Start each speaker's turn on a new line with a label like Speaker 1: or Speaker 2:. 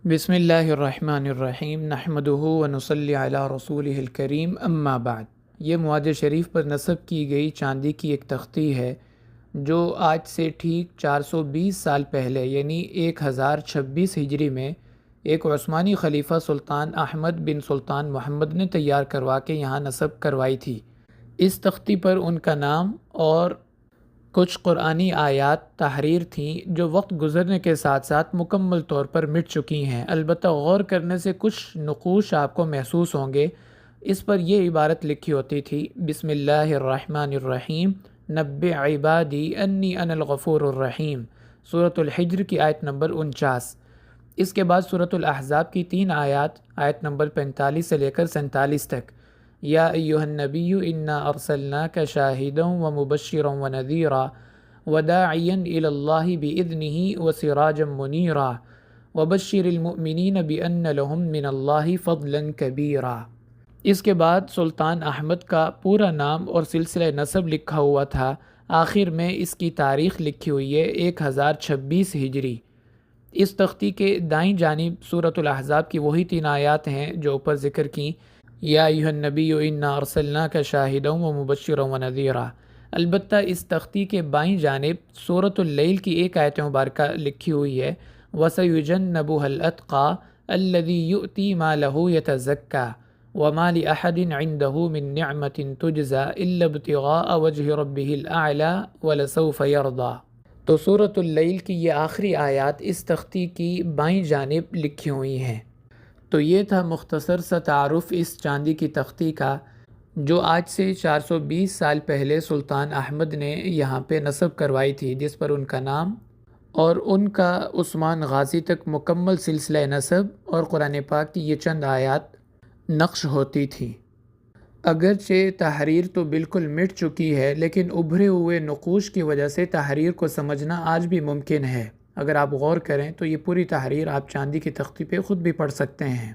Speaker 1: بسم اللہ الرحمن الرحیم نحمدہ ونصلی علی رسولہ الکریم اما بعد۔ یہ معاذ شریف پر نصب کی گئی چاندی کی ایک تختی ہے جو آج سے ٹھیک 420 سال پہلے یعنی 1026 ہجری میں ایک عثمانی خلیفہ سلطان احمد بن سلطان محمد نے تیار کروا کے یہاں نصب کروائی تھی۔ اس تختی پر ان کا نام اور کچھ قرآنی آیات تحریر تھیں جو وقت گزرنے کے ساتھ ساتھ مکمل طور پر مٹ چکی ہیں، البتہ غور کرنے سے کچھ نقوش آپ کو محسوس ہوں گے۔ اس پر یہ عبارت لکھی ہوتی تھی: بسم اللہ الرحمن الرحیم نبئ عبادی انی انا الغفور الرحیم، سورۃ الحجر کی آیت نمبر 49۔ اس کے بعد سورۃ الاحزاب کی 3 آیات، آیت نمبر 45 سے لے کر 47 تک: یا ایھا النبی انا ارسلناک شاہدا ومبشرا ونذیرا وداعیا الی اللہ باذنہ وسراجا منیرا وبشر المؤمنین بان لہم من اللہ فضلا کبیرا۔ اس کے بعد سلطان احمد کا پورا نام اور سلسلہ نسب لکھا ہوا تھا۔ آخر میں اس کی تاریخ لکھی ہوئی ہے 1026 ہجری۔ اس تختی کے دائیں جانب سورۃ الاحزاب کی وہی 3 آیات ہیں جو اوپر ذکر کی: یا ایھا النبی انا ارسلناک شاہدا ومبشرا ونذیرا۔ البتہ اس تختی کے بائیں جانب سورۃ اللیل کی ایک آیت مبارکہ لکھی ہوئی ہے: وَسَيُجَنَّبُهَا الْأَتْقَى الَّذِي يُؤْتِي مَالَهُ يَتَزَكَّى وَمَا لِأَحَدٍ عِندَهُ مِن نِّعْمَةٍ تُجْزَى إِلَّا ابْتِغَاءَ وَجْهِ رَبِّهِ الْأَعْلَى وَلَسَوْفَ يَرْضَى۔ تو سورۃ اللیل کی یہ آخری آیات اس تختی کی بائیں جانب لکھی ہوئی ہیں۔ تو یہ تھا مختصر سا تعارف اس چاندی کی تختی کا جو آج سے 420 سال پہلے سلطان احمد نے یہاں پہ نصب کروائی تھی، جس پر ان کا نام اور ان کا عثمان غازی تک مکمل سلسلہ نسب اور قرآن پاک کی یہ چند آیات نقش ہوتی تھی۔ اگرچہ تحریر تو بالکل مٹ چکی ہے، لیکن ابھرے ہوئے نقوش کی وجہ سے تحریر کو سمجھنا آج بھی ممکن ہے۔ اگر آپ غور کریں تو یہ پوری تحریر آپ چاندی کی تختی پہ خود بھی پڑھ سکتے ہیں۔